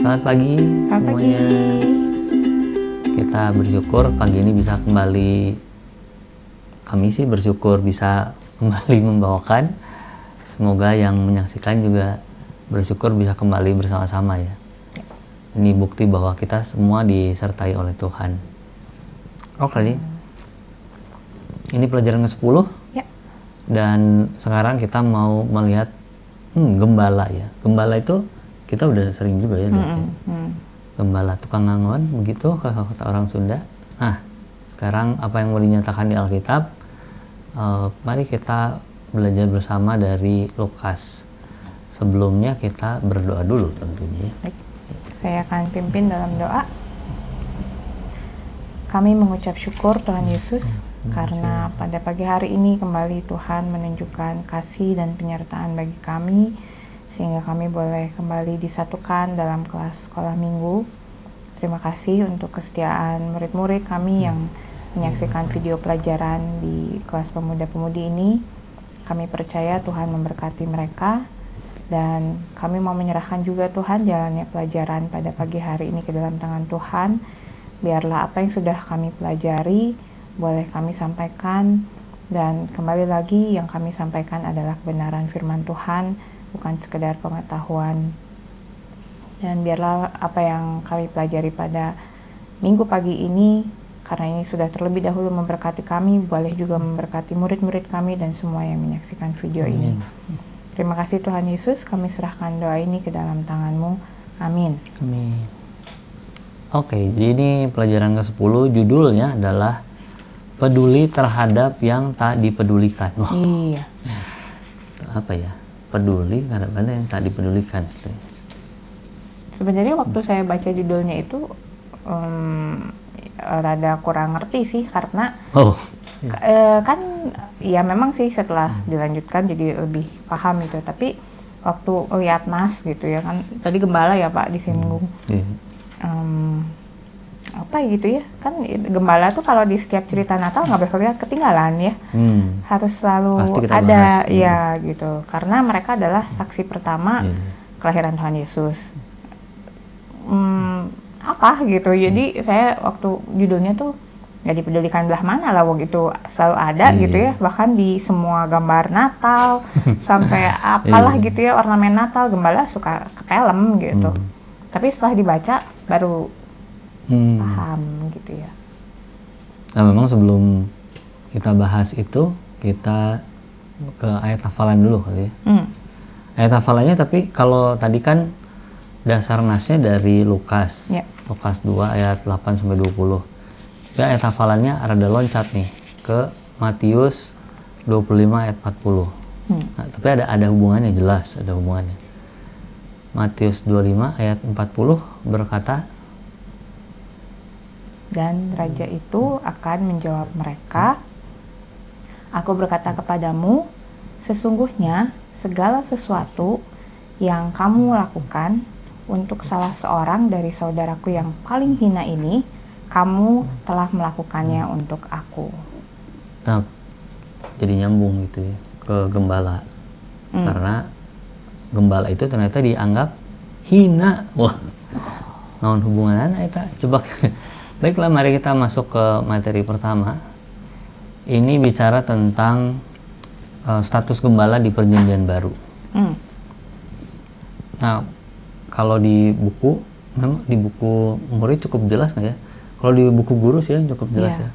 Selamat pagi Selamat semuanya. pagi. Kita bersyukur pagi ini bisa kembali. Kami sih bersyukur bisa kembali membawakan. Semoga yang menyaksikan juga bersyukur bisa kembali bersama-sama ya. Ini bukti bahwa kita semua disertai oleh Tuhan. Oke. Ini pelajaran ke-10. Ya. Dan sekarang kita mau melihat gembala ya. Gembala itu kita udah sering juga ya lihat ya. Gembala, tukang ngangon, begitu kata orang Sunda. Nah, sekarang apa yang mau dinyatakan di Alkitab? Mari kita belajar bersama dari Lukas. Sebelumnya kita berdoa dulu tentunya. Baik. Saya akan pimpin dalam doa. Kami mengucap syukur Tuhan Yesus karena pada pagi hari ini kembali Tuhan menunjukkan kasih dan penyertaan bagi kami sehingga kami boleh kembali disatukan dalam kelas sekolah minggu. Terima kasih untuk kesetiaan murid-murid kami yang menyaksikan video pelajaran di kelas pemuda-pemudi ini. Kami percaya Tuhan memberkati mereka dan kami mau menyerahkan juga Tuhan jalannya pelajaran pada pagi hari ini ke dalam tangan Tuhan. Biarlah apa yang sudah kami pelajari boleh kami sampaikan, dan kembali lagi yang kami sampaikan adalah kebenaran firman Tuhan, bukan sekedar pengetahuan. Dan biarlah apa yang kami pelajari pada minggu pagi ini, karena ini sudah terlebih dahulu memberkati kami, boleh juga memberkati murid-murid kami dan semua yang menyaksikan video ini. Terima kasih Tuhan Yesus, kami serahkan doa ini ke dalam tangan-Mu. Amin. Amin. Oke, jadi ini pelajaran ke-10, judulnya adalah peduli terhadap yang tak dipedulikan. Iya. Apa ya? Peduli kadang-kadang yang tak dipedulikan. Sebenarnya waktu saya baca judulnya itu rada kurang ngerti sih, karena kan ya memang sih setelah dilanjutkan jadi lebih paham gitu. Tapi waktu lihat nas gitu ya kan, tadi gembala ya Pak disinggung. Apa gitu ya, kan gembala tuh kalau di setiap cerita Natal nggak boleh lihat ketinggalan ya, harus selalu ada ya gitu, karena mereka adalah saksi pertama kelahiran Tuhan Yesus. Apa gitu, jadi saya waktu judulnya tuh nggak dipedulikan belah mana lah, gitu selalu ada gitu ya, bahkan di semua gambar Natal sampai apalah gitu ya, ornamen Natal gembala suka kepelem gitu. Tapi setelah dibaca baru paham gitu ya. Nah, memang sebelum kita bahas itu, kita ke ayat hafalan dulu kali ya. Ayat hafalannya, tapi kalau tadi kan dasar nasnya dari Lukas. Lukas 2 ayat 8 sampai 20. Ya, ayat hafalannya rada loncat nih ke Matius 25 ayat 40. Nah, tapi ada hubungannya, jelas ada hubungannya. Matius 25 ayat 40 berkata, dan raja itu akan menjawab mereka, "Aku berkata kepadamu, sesungguhnya segala sesuatu yang kamu lakukan untuk salah seorang dari saudaraku yang paling hina ini, kamu telah melakukannya untuk aku." Nah, jadi nyambung gitu ya ke gembala. Karena gembala itu ternyata dianggap hina. Wah, naon hubungannya eta? Coba. Baiklah, mari kita masuk ke materi pertama. Ini bicara tentang status gembala di Perjanjian Baru. Nah, kalau di buku, memang di buku murid cukup jelas nggak ya? Kalau di buku guru sih cukup jelas ya.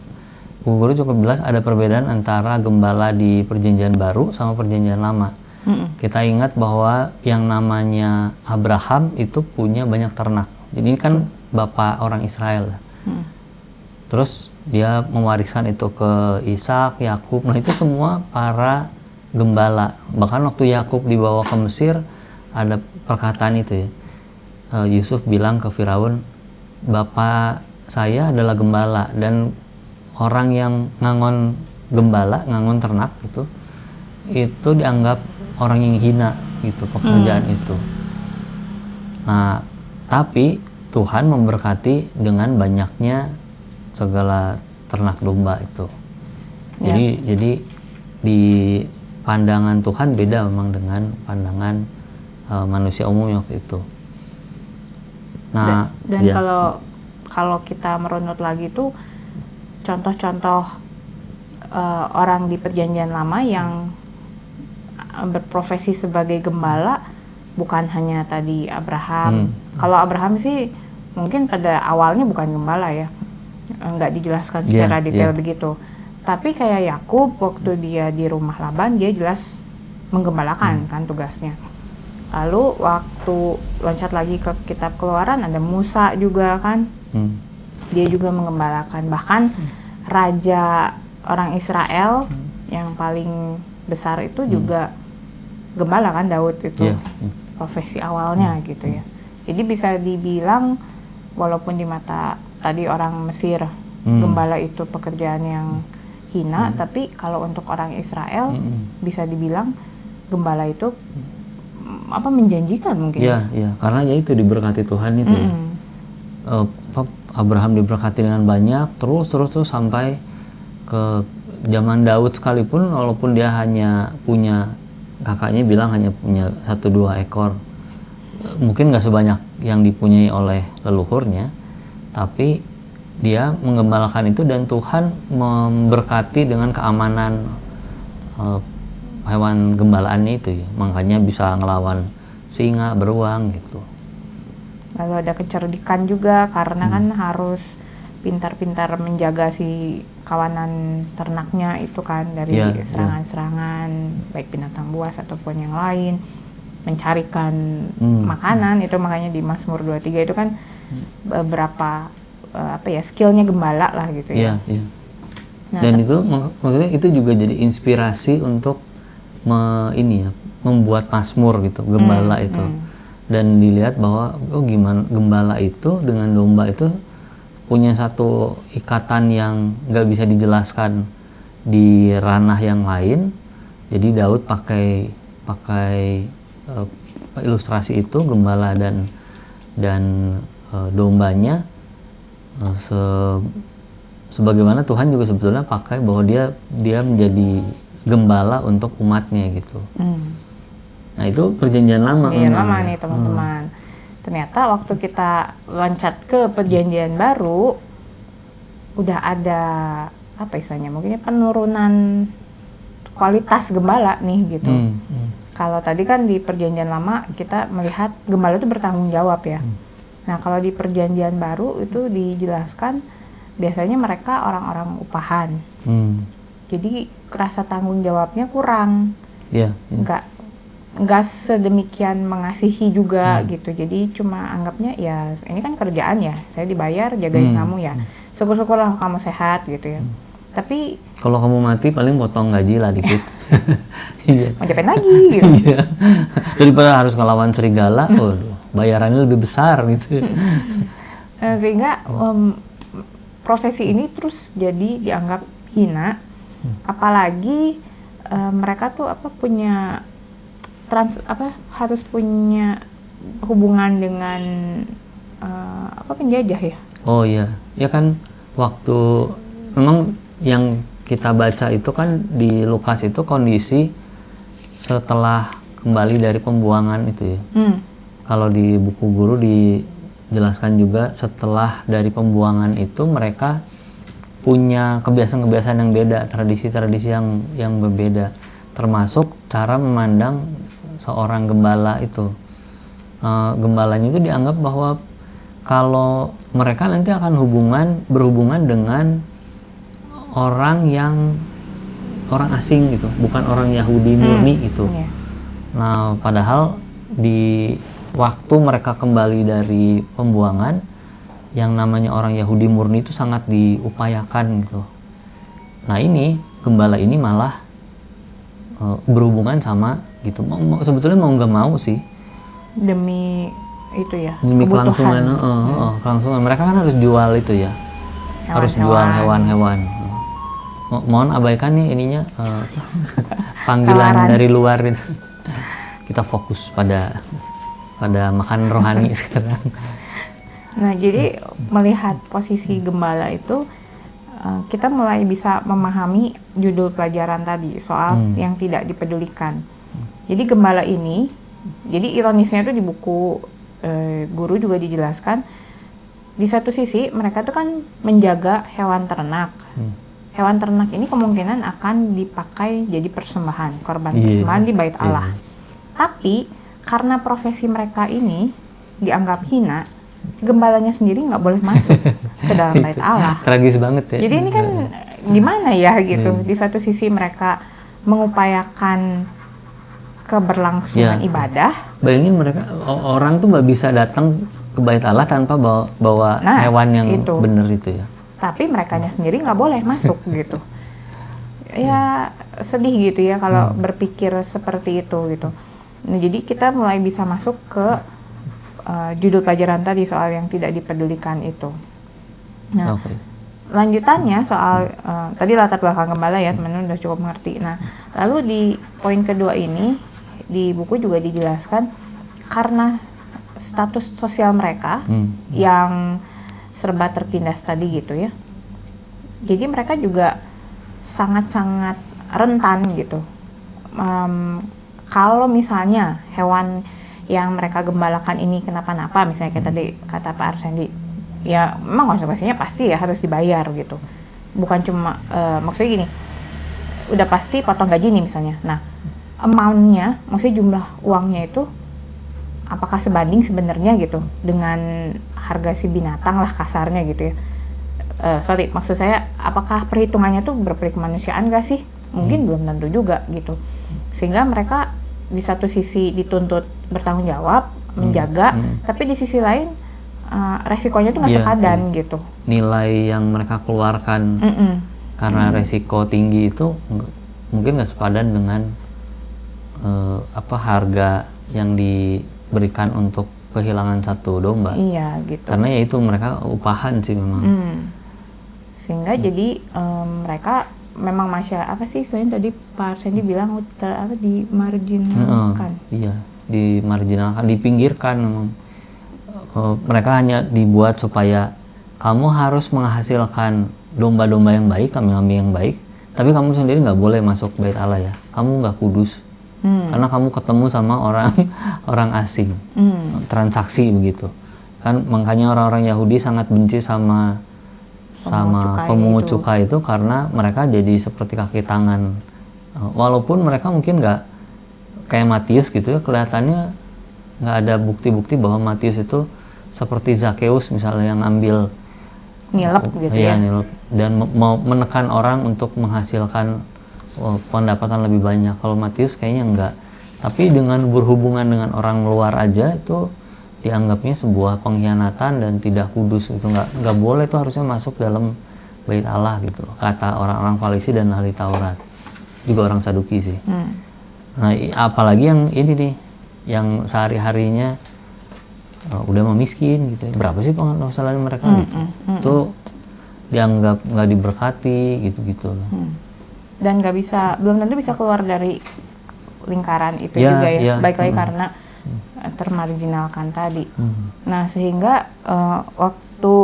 Buku guru cukup jelas ada perbedaan antara gembala di Perjanjian Baru sama Perjanjian Lama. Kita ingat bahwa yang namanya Abraham itu punya banyak ternak. Jadi ini kan bapak orang Israel. Terus dia mewariskan itu ke Ishak, Yakub. Nah, itu semua para gembala. Bahkan waktu Yakub dibawa ke Mesir, ada perkataan itu ya. Yusuf bilang ke Firaun, "Bapak saya adalah gembala, dan orang yang ngangon gembala, ngangon ternak itu dianggap orang yang hina gitu, pekerjaan itu." Nah, tapi Tuhan memberkati dengan banyaknya segala ternak domba itu. Jadi di pandangan Tuhan beda memang dengan pandangan manusia umum waktu itu. Nah, dan ya. kalau kita merunut lagi tuh contoh-contoh orang di Perjanjian Lama yang berprofesi sebagai gembala bukan hanya tadi Abraham. Kalau Abraham sih mungkin pada awalnya bukan gembala ya, nggak dijelaskan secara detail begitu. Tapi kayak Yakub waktu dia di rumah Laban dia jelas menggembalakan kan tugasnya. Lalu waktu loncat lagi ke kitab Keluaran ada Musa juga kan, dia juga menggembalakan. Bahkan raja orang Israel yang paling besar itu juga gembala kan, Daud itu profesi awalnya gitu ya. Jadi bisa dibilang walaupun di mata tadi orang Mesir gembala itu pekerjaan yang hina, tapi kalau untuk orang Israel bisa dibilang gembala itu menjanjikan mungkin. Iya, karena ya itu diberkati Tuhan itu ya. Abraham diberkati dengan banyak terus sampai ke zaman Daud sekalipun, walaupun dia hanya punya, kakaknya bilang hanya punya 1-2 ekor, mungkin nggak sebanyak yang dipunyai oleh leluhurnya, tapi dia menggembalakan itu dan Tuhan memberkati dengan keamanan hewan gembalaannya itu ya, makanya bisa ngelawan singa, beruang gitu. Lalu ada kecerdikan juga karena kan harus pintar-pintar menjaga si kawanan ternaknya itu kan dari serangan-serangan baik binatang buas ataupun yang lain, mencarikan makanan itu, makanya di Mazmur 23 itu kan beberapa skillnya gembala lah gitu ya. Nah, dan itu maksudnya itu juga jadi inspirasi untuk membuat Mazmur gitu, gembala itu. Dan dilihat bahwa gimana gembala itu dengan domba itu punya satu ikatan yang nggak bisa dijelaskan di ranah yang lain. Jadi Daud pakai ilustrasi itu, gembala dan dombanya, sebagaimana Tuhan juga sebetulnya pakai bahwa dia menjadi gembala untuk umatnya gitu. Nah itu perjanjian lama. Perjanjian lama nih teman-teman. Ternyata waktu kita loncat ke perjanjian baru, udah ada mungkin penurunan kualitas gembala nih gitu. Kalau tadi kan di perjanjian lama kita melihat gembala itu bertanggung jawab ya. Nah kalau di perjanjian baru itu dijelaskan biasanya mereka orang-orang upahan. Jadi rasa tanggung jawabnya kurang. Nggak sedemikian mengasihi juga gitu. Jadi cuma anggapnya ya ini kan kerjaan ya, saya dibayar jagain kamu ya, syukur-syukurlah kamu sehat gitu ya. Tapi kalau kamu mati paling potong gaji lah dikit. mau japen lagi gitu. Daripada harus ngelawan serigala, bayarannya lebih besar gitu. Sehingga profesi ini terus jadi dianggap hina, apalagi mereka tuh punya harus punya hubungan dengan penjajah ya. Oh iya, ya kan waktu memang yang kita baca itu kan di Lukas itu kondisi setelah kembali dari pembuangan itu ya. Kalau di buku guru dijelaskan juga setelah dari pembuangan itu mereka punya kebiasaan-kebiasaan yang beda, tradisi-tradisi yang berbeda, termasuk cara memandang seorang gembala itu. Gembalanya itu dianggap bahwa kalau mereka nanti akan berhubungan dengan orang asing gitu, bukan orang Yahudi murni gitu. Nah, padahal di waktu mereka kembali dari pembuangan, yang namanya orang Yahudi murni itu sangat diupayakan gitu. Nah, gembala ini malah berhubungan sama gitu, sebetulnya mau nggak mau sih demi itu ya, demi kelangsungan. Kelangsungan mereka kan harus jual itu ya, harus jual hewan-hewan. Mohon abaikan nih ininya panggilan dari luar itu. Kita fokus pada makan rohani sekarang. Nah jadi melihat posisi gembala itu, kita mulai bisa memahami judul pelajaran tadi soal yang tidak dipedulikan. Jadi gembala ini, jadi ironisnya itu di buku guru juga dijelaskan, di satu sisi mereka tuh kan menjaga hewan ternak. Hewan ternak ini kemungkinan akan dipakai jadi persembahan, korban persembahan di Bait Allah. Tapi karena profesi mereka ini dianggap hina, gembalanya sendiri nggak boleh masuk ke dalam Bait Allah. Tragis banget ya. Jadi ini kan gimana ya gitu. Di satu sisi mereka mengupayakan keberlangsungan ibadah. Bayangin mereka, orang tuh nggak bisa datang ke Bait Allah tanpa bawa hewan yang bener itu ya. Tapi merekanya sendiri nggak boleh masuk gitu. Ya sedih gitu ya kalau berpikir seperti itu gitu. Nah, jadi kita mulai bisa masuk ke judul pelajaran tadi soal yang tidak dipedulikan itu. Nah, lanjutannya soal tadi latar belakang gembala ya, teman-teman udah cukup mengerti. Nah, lalu di poin kedua ini di buku juga dijelaskan karena status sosial mereka yang serba tertindas tadi gitu ya. Jadi mereka juga sangat-sangat rentan gitu. Kalau misalnya hewan yang mereka gembalakan ini kenapa-napa, misalnya kayak tadi kata Pak Arsendi, ya memang konsekuensinya pasti ya harus dibayar gitu. Bukan cuma maksudnya gini, udah pasti potong gaji nih misalnya. Nah, amount-nya, maksudnya jumlah uangnya itu apakah sebanding sebenarnya gitu dengan harga si binatang lah kasarnya gitu ya. Maksud saya apakah perhitungannya tuh berperi kemanusiaan gak sih? Mungkin belum tentu juga gitu. Sehingga mereka di satu sisi dituntut bertanggung jawab, menjaga, tapi di sisi lain resikonya tuh nggak sepadan gitu. Nilai yang mereka keluarkan karena resiko tinggi itu mungkin nggak sepadan dengan harga yang diberikan untuk kehilangan satu domba. Iya gitu. Karena ya itu mereka upahan sih memang. Sehingga jadi mereka memang selain tadi Pak Arsendi bilang dimarginalkan. Iya, dimarginalkan, dipinggirkan memang. Mereka hanya dibuat supaya kamu harus menghasilkan domba-domba yang baik, kambing-kambing yang baik, tapi kamu sendiri nggak boleh masuk Bait Allah ya. Kamu nggak kudus. Karena kamu ketemu sama orang asing, transaksi begitu. Kan makanya orang-orang Yahudi sangat benci sama pemungut cukai itu karena mereka jadi seperti kaki tangan. Walaupun mereka mungkin nggak kayak Matius gitu ya, kelihatannya nggak ada bukti-bukti bahwa Matius itu seperti Zakeus misalnya yang ambil nilep gitu ya. Nilep, dan mau menekan orang untuk menghasilkan pendapatan lebih banyak. Kalau Matius kayaknya enggak. Tapi dengan berhubungan dengan orang luar aja itu dianggapnya sebuah pengkhianatan dan tidak kudus. Itu nggak boleh, itu harusnya masuk dalam Bait Allah gitu. Kata orang-orang Farisi dan ahli Taurat. Juga orang Saduki sih. Nah, apalagi yang ini nih, yang sehari-harinya udah mau miskin gitu. Berapa sih penghasilan mereka gitu. Itu dianggap nggak diberkati gitu-gitu. Dan belum tentu bisa keluar dari lingkaran itu juga ya. Baik lagi karena termarginalkan tadi. Nah, sehingga waktu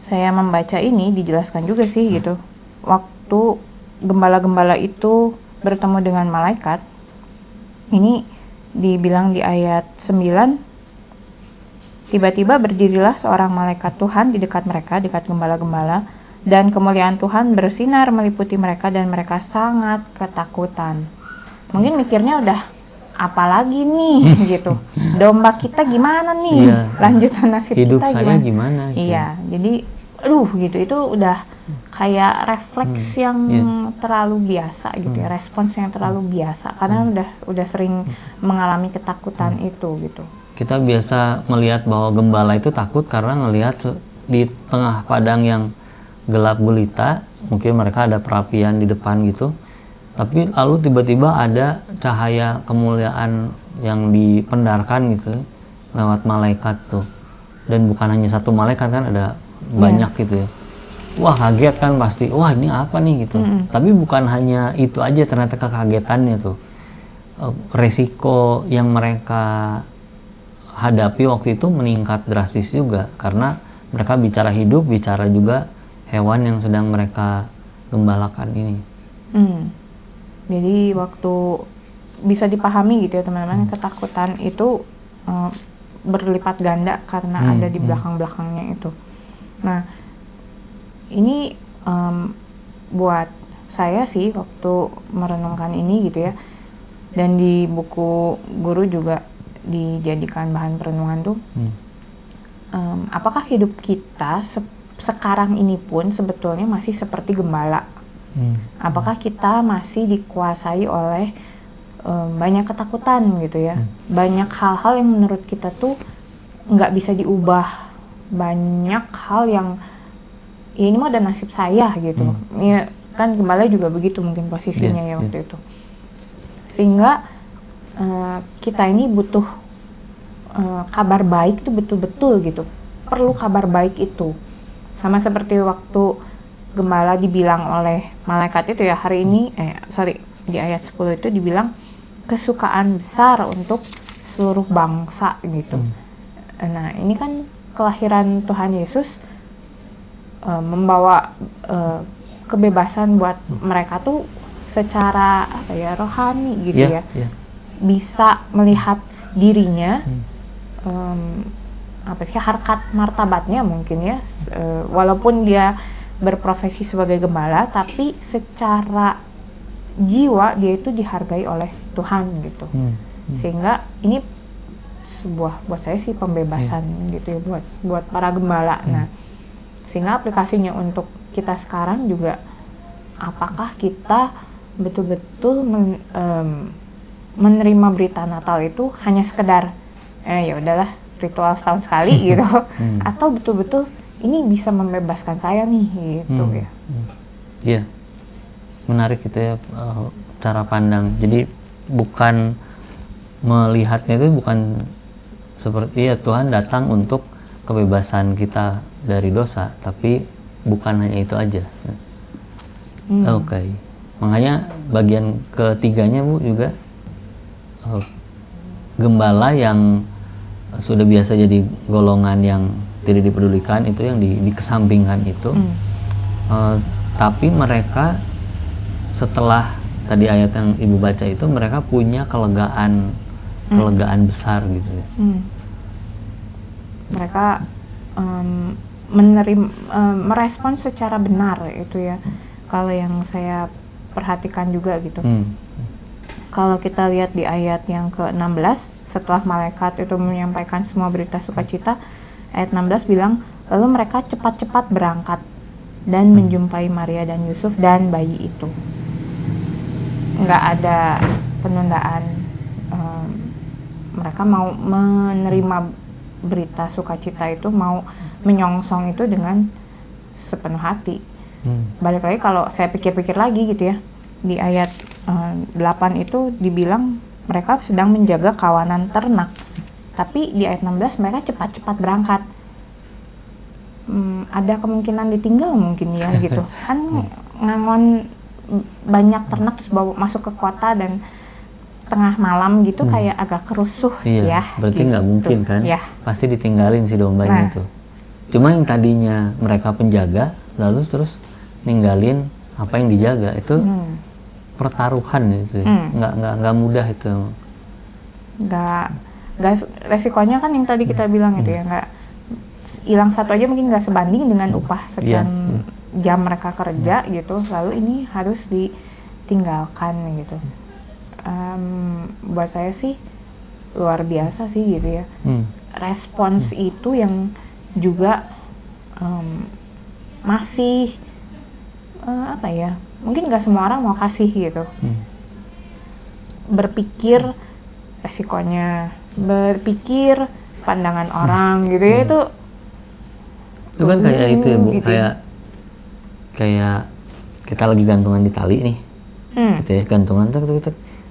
saya membaca ini dijelaskan juga sih gitu. Waktu gembala-gembala itu bertemu dengan malaikat, ini dibilang di ayat 9, tiba-tiba berdirilah seorang malaikat Tuhan di dekat mereka, dekat gembala-gembala, dan kemuliaan Tuhan bersinar meliputi mereka dan mereka sangat ketakutan. Mungkin mikirnya udah apalagi nih gitu. Domba kita gimana nih? Lanjutan nasib hidup kita saya gimana gitu. Iya, jadi gitu itu udah kayak refleks yang terlalu biasa gitu ya, respons yang terlalu biasa karena udah sering mengalami ketakutan itu gitu. Kita biasa melihat bahwa gembala itu takut karena ngelihat di tengah padang yang gelap gulita, mungkin mereka ada perapian di depan gitu, tapi lalu tiba-tiba ada cahaya kemuliaan yang dipendarkan gitu lewat malaikat tuh, dan bukan hanya satu malaikat kan, ada banyak gitu ya. Wah, kaget kan pasti, wah ini apa nih gitu. Tapi bukan hanya itu aja, ternyata kekagetannya tuh resiko yang mereka hadapi waktu itu meningkat drastis juga, karena mereka bicara hidup, bicara juga hewan yang sedang mereka gembalakan ini. Jadi waktu bisa dipahami gitu ya teman-teman, ketakutan itu berlipat ganda karena ada di belakang-belakangnya itu. Nah, ini buat saya sih waktu merenungkan ini gitu ya, dan di buku guru juga dijadikan bahan perenungan tuh, apakah hidup kita sekarang ini pun sebetulnya masih seperti gembala? Apakah kita masih dikuasai oleh banyak ketakutan gitu ya, banyak hal-hal yang menurut kita tuh nggak bisa diubah, banyak hal yang ya ini mah udah nasib saya gitu. Ya kan gembala juga begitu mungkin posisinya ya waktu itu. Sehingga kita ini butuh kabar baik itu betul-betul gitu. Perlu kabar baik itu. Sama seperti waktu gembala dibilang oleh malaikat itu ya, hari ini di ayat 10 itu dibilang kesukaan besar untuk seluruh bangsa gitu. Nah, ini kan kelahiran Tuhan Yesus membawa kebebasan buat mereka tuh secara rohani gitu ya. Bisa melihat dirinya harkat martabatnya mungkin ya, walaupun dia berprofesi sebagai gembala, tapi secara jiwa dia itu dihargai oleh Tuhan gitu. Sehingga ini buat saya sih pembebasan gitu ya buat para gembala. Nah, sehingga aplikasinya untuk kita sekarang juga, apakah kita betul-betul menerima berita Natal itu hanya sekedar ya udahlah ritual setahun sekali gitu, atau betul-betul ini bisa membebaskan saya nih gitu ya. Iya, menarik gitu ya cara pandang. Jadi bukan melihatnya itu bukan seperti ya Tuhan datang untuk kebebasan kita dari dosa, tapi bukan hanya itu aja. Oke. Makanya bagian ketiganya Bu juga gembala yang sudah biasa jadi golongan yang tidak dipedulikan, itu yang dikesampingkan itu. Tapi mereka setelah tadi ayat yang Ibu baca itu, mereka punya kelegaan besar gitu ya. Mereka merespon secara benar itu ya. Kalau yang saya perhatikan juga gitu. Kalau kita lihat di ayat yang ke-16, setelah malaikat itu menyampaikan semua berita sukacita, ayat 16 bilang, lalu mereka cepat-cepat berangkat dan menjumpai Maria dan Yusuf dan bayi itu. Nggak ada penundaan. Mereka mau menerima berita sukacita itu, mau menyongsong itu dengan sepenuh hati. Balik lagi kalau saya pikir-pikir lagi gitu ya, di ayat 8 itu dibilang mereka sedang menjaga kawanan ternak, tapi di ayat 16 mereka cepat-cepat berangkat. Ada kemungkinan ditinggal mungkin ya gitu kan, ngangon banyak ternak terus bawa masuk ke kota dan tengah malam gitu, kayak agak kerusuh. Iya, ya berarti gitu. nggak mungkin kan, pasti ditinggalin si dombanya itu. Cuma yang tadinya mereka penjaga lalu terus ninggalin apa yang dijaga itu, pertaruhan itu, nggak mudah itu. Nggak resikonya kan yang tadi kita bilang itu ya, nggak hilang satu aja mungkin nggak sebanding dengan upah sekian jam mereka kerja gitu, lalu ini harus ditinggalkan gitu. Buat saya sih luar biasa sih gitu ya. Respons itu yang juga masih apa ya, mungkin nggak semua orang mau kasih gitu. Berpikir resikonya, berpikir pandangan orang gitu ya, itu kan kayak itu ya Bu, gitu. kayak kita lagi gantungan di tali nih, gitu ya, gantungan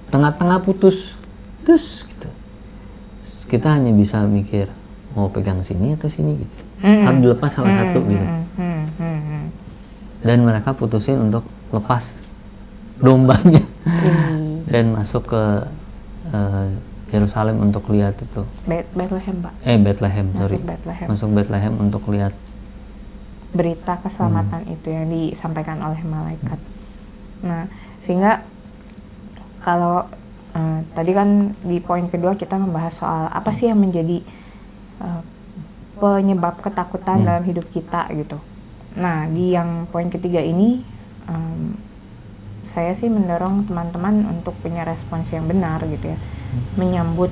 tengah-tengah putus terus gitu. Kita hanya bisa mikir mau pegang sini atau sini gitu, harus dilepas salah satu gitu. Dan mereka putusin untuk lepas dombanya dan masuk ke Yerusalem untuk lihat itu. Bethlehem, Pak. Bethlehem, sorry. Masuk Bethlehem untuk lihat berita keselamatan itu yang disampaikan oleh malaikat. Nah, sehingga kalau tadi kan di poin kedua kita membahas soal apa sih yang menjadi uh, penyebab ketakutan dalam hidup kita gitu. Nah, di yang poin ketiga ini saya sih mendorong teman-teman untuk punya respons yang benar gitu ya, menyambut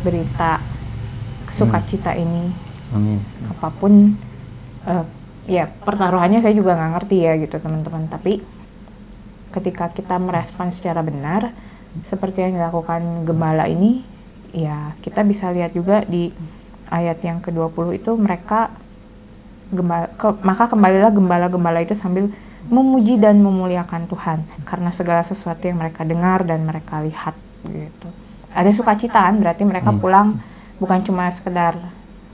berita sukacita ini. Amin. Apapun ya pertaruhannya saya juga nggak ngerti ya gitu teman-teman, tapi ketika kita merespons secara benar seperti yang dilakukan gembala ini, ya kita bisa lihat juga di ayat yang ke-20 itu mereka maka kembalilah gembala-gembala itu sambil memuji dan memuliakan Tuhan karena segala sesuatu yang mereka dengar dan mereka lihat gitu. Ada sukacitaan, berarti mereka pulang bukan cuma sekedar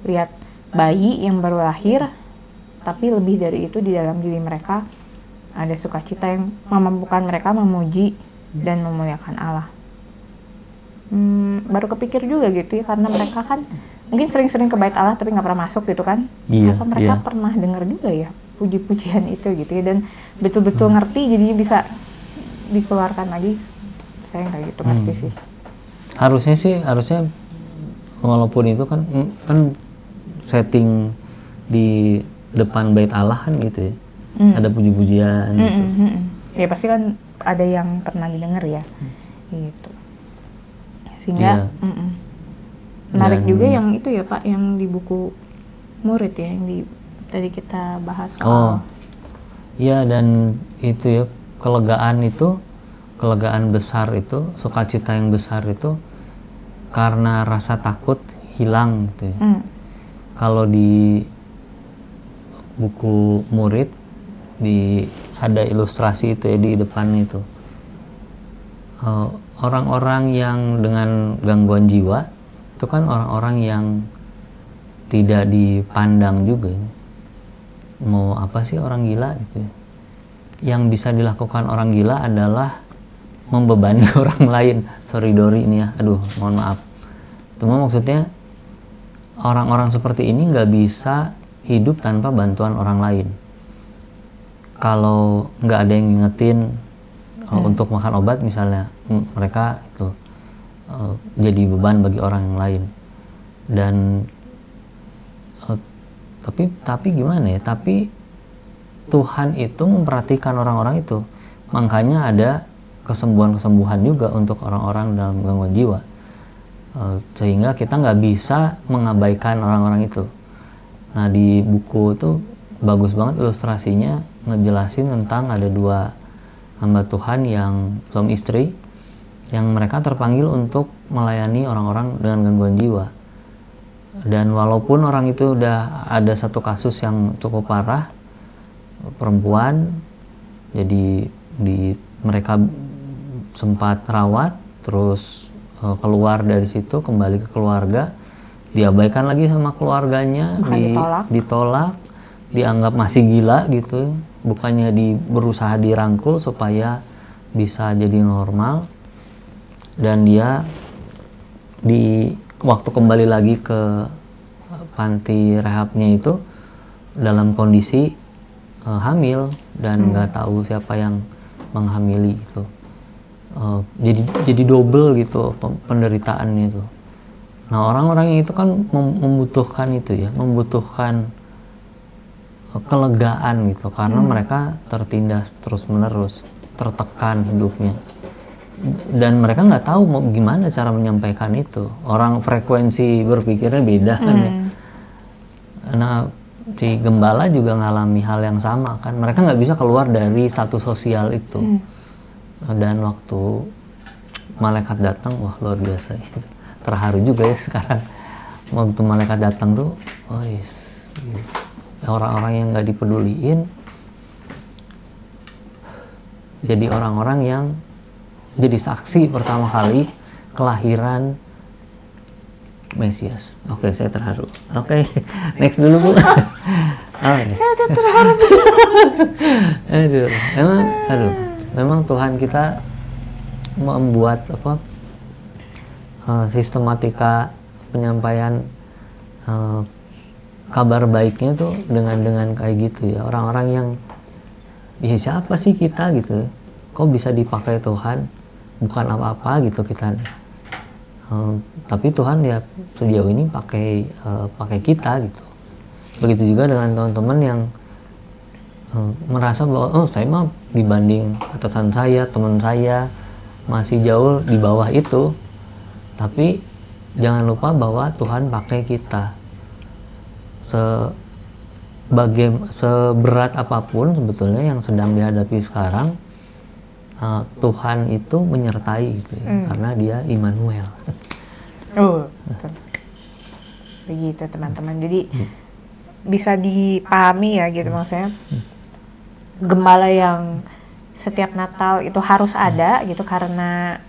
lihat bayi yang baru lahir, tapi lebih dari itu di dalam diri mereka ada sukacita yang memampukan mereka memuji dan memuliakan Allah. Baru kepikir juga gitu ya, karena mereka kan mungkin sering-sering ke bait Allah tapi nggak pernah masuk gitu kan. Apa mereka pernah dengar juga ya puji-pujian itu gitu ya, dan betul-betul ngerti jadinya bisa dikeluarkan lagi. Saya nggak gitu ngerti sih. Harusnya walaupun itu kan setting di depan bait Allah kan gitu ya. Ada puji-pujian gitu. Ya pasti kan ada yang pernah didengar ya. Gitu. Sehingga menarik juga yang itu ya Pak, yang di buku murid ya, yang tadi kita bahas soal. Iya, dan itu ya, kelegaan besar itu, sukacita yang besar itu karena rasa takut hilang gitu ya. Kalau di buku murid ada ilustrasi itu ya di depan itu. Orang-orang yang dengan gangguan jiwa itu kan orang-orang yang tidak dipandang juga. Mau apa sih orang gila gitu. Yang bisa dilakukan orang gila adalah membebani orang lain. Sorry Dori ini ya, aduh mohon maaf. Cuma maksudnya orang-orang seperti ini nggak bisa hidup tanpa bantuan orang lain. Kalau nggak ada yang ngingetin untuk makan obat misalnya, mereka itu jadi beban bagi orang yang lain. Dan tapi gimana ya? Tapi Tuhan itu memperhatikan orang-orang itu. Makanya ada kesembuhan-kesembuhan juga untuk orang-orang dalam gangguan jiwa. Sehingga kita nggak bisa mengabaikan orang-orang itu. Nah, di buku itu bagus banget ilustrasinya, ngejelasin tentang ada dua hamba Tuhan yang suami istri yang mereka terpanggil untuk melayani orang-orang dengan gangguan jiwa. Dan walaupun orang itu udah ada satu kasus yang cukup parah, perempuan, jadi mereka sempat rawat, terus keluar dari situ kembali ke keluarga, diabaikan lagi sama keluarganya, ditolak, dianggap masih gila gitu, bukannya berusaha dirangkul supaya bisa jadi normal. Dan dia waktu kembali lagi ke panti rehabnya itu dalam kondisi hamil dan nggak tahu siapa yang menghamili gitu. Jadi double gitu penderitaannya itu. Nah, orang-orang yang itu kan membutuhkan itu ya, membutuhkan kelegaan gitu, karena mereka tertindas terus-menerus, tertekan hidupnya. Dan mereka nggak tahu mau gimana cara menyampaikan itu. Orang frekuensi berpikirnya beda kan ya. Nah, si gembala juga ngalami hal yang sama kan. Mereka nggak bisa keluar dari status sosial itu. Dan waktu malaikat datang, wah luar biasa. Terharu juga ya sekarang. Waktu malaikat datang tuh, orang-orang yang nggak dipeduliin jadi orang-orang yang jadi saksi pertama kali kelahiran Mesias. Oke, saya terharu. Oke, next dulu Bu. Saya terharu. Memang Tuhan kita membuat sistematika penyampaian kabar baiknya tuh dengan kayak gitu ya. Orang-orang yang siapa sih kita gitu? Kok bisa dipakai Tuhan? Bukan apa-apa gitu kita. Tapi Tuhan ya sejauh ini pakai kita gitu. Begitu juga dengan teman-teman yang merasa bahwa saya mah dibanding atasan saya, teman saya masih jauh di bawah itu. Tapi jangan lupa bahwa Tuhan pakai kita. Seberat apapun sebetulnya yang sedang dihadapi sekarang, Tuhan itu menyertai gitu ya, karena dia Immanuel. Betul. Begitu teman-teman. Jadi bisa dipahami ya gitu maksudnya. Gembala yang setiap Natal itu harus ada gitu karena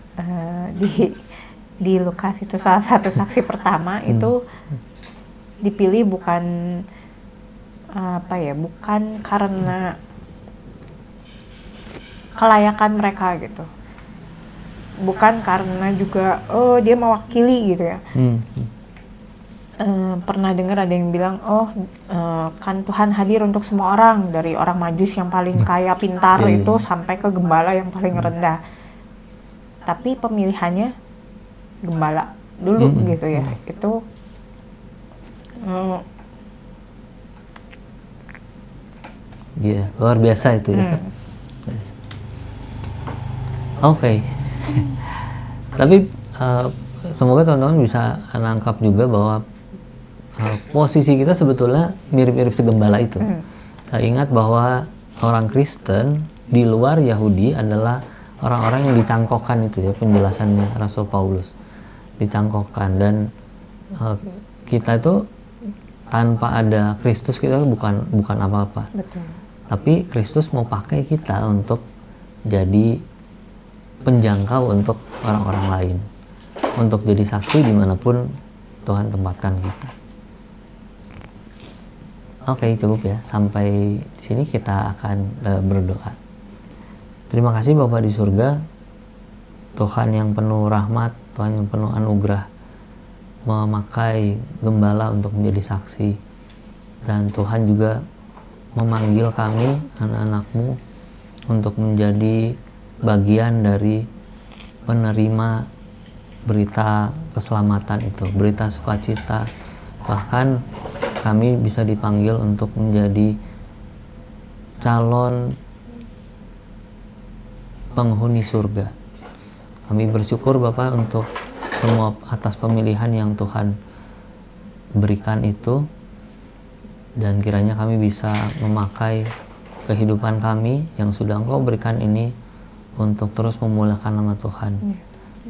di Lukas itu salah satu saksi pertama itu dipilih bukan bukan karena kelayakan mereka gitu, bukan karena juga dia mewakili gitu ya. Pernah dengar ada yang bilang kan Tuhan hadir untuk semua orang, dari orang Majus yang paling kaya pintar itu sampai ke gembala yang paling rendah, tapi pemilihannya gembala dulu gitu ya. Itu luar biasa itu ya. Oke. Tapi semoga teman-teman bisa nangkap juga bahwa posisi kita sebetulnya mirip-mirip segembala itu. Saya ingat bahwa orang Kristen di luar Yahudi adalah orang-orang yang dicangkokkan itu ya, penjelasannya Rasul Paulus. Dicangkokkan, dan kita itu tanpa ada Kristus kita bukan apa-apa. Betul. Tapi Kristus mau pakai kita untuk jadi penjangkau untuk orang-orang lain, untuk jadi saksi dimanapun Tuhan tempatkan kita. Oke, cukup ya. Sampai di sini kita akan berdoa. Terima kasih Bapa di surga, Tuhan yang penuh rahmat, Tuhan yang penuh anugerah, memakai gembala untuk menjadi saksi. Dan Tuhan juga memanggil kami, anak-anak-Mu, untuk menjadi bagian dari penerima berita keselamatan itu, berita sukacita. Bahkan kami bisa dipanggil untuk menjadi calon penghuni surga. Kami bersyukur Bapak untuk semua atas pemilihan yang Tuhan berikan itu, dan kiranya kami bisa memakai kehidupan kami yang sudah Engkau berikan ini untuk terus memuliakan nama Tuhan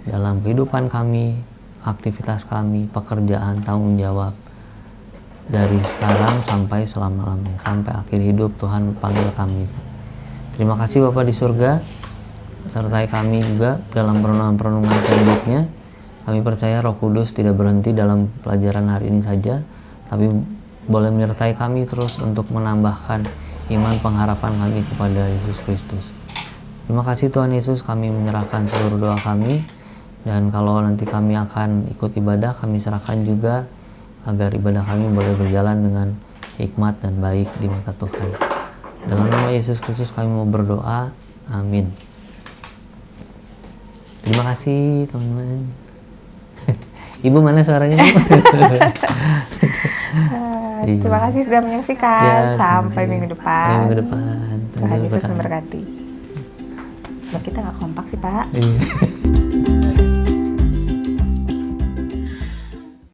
dalam kehidupan kami, aktivitas kami, pekerjaan, tanggung jawab, dari sekarang sampai selama-lamanya, sampai akhir hidup Tuhan panggil kami. Terima kasih Bapa di surga, sertai kami juga dalam perenungan-perenungan selanjutnya. Kami percaya Roh Kudus tidak berhenti dalam pelajaran hari ini saja, tapi boleh menyertai kami terus untuk menambahkan iman pengharapan kami kepada Yesus Kristus. Terima kasih Tuhan Yesus, kami menyerahkan seluruh doa kami, dan kalau nanti kami akan ikut ibadah, kami serahkan juga agar ibadah kami boleh berjalan dengan hikmat dan baik di mata Tuhan. Dalam nama Yesus Kristus kami mau berdoa, amin. Terima kasih teman-teman. Ibu mana suaranya? Terima kasih sudah menyaksikan. Sampai minggu depan. Sampai minggu depan. Tuhan Yesus memberkati. Kita nggak kompak sih Pak.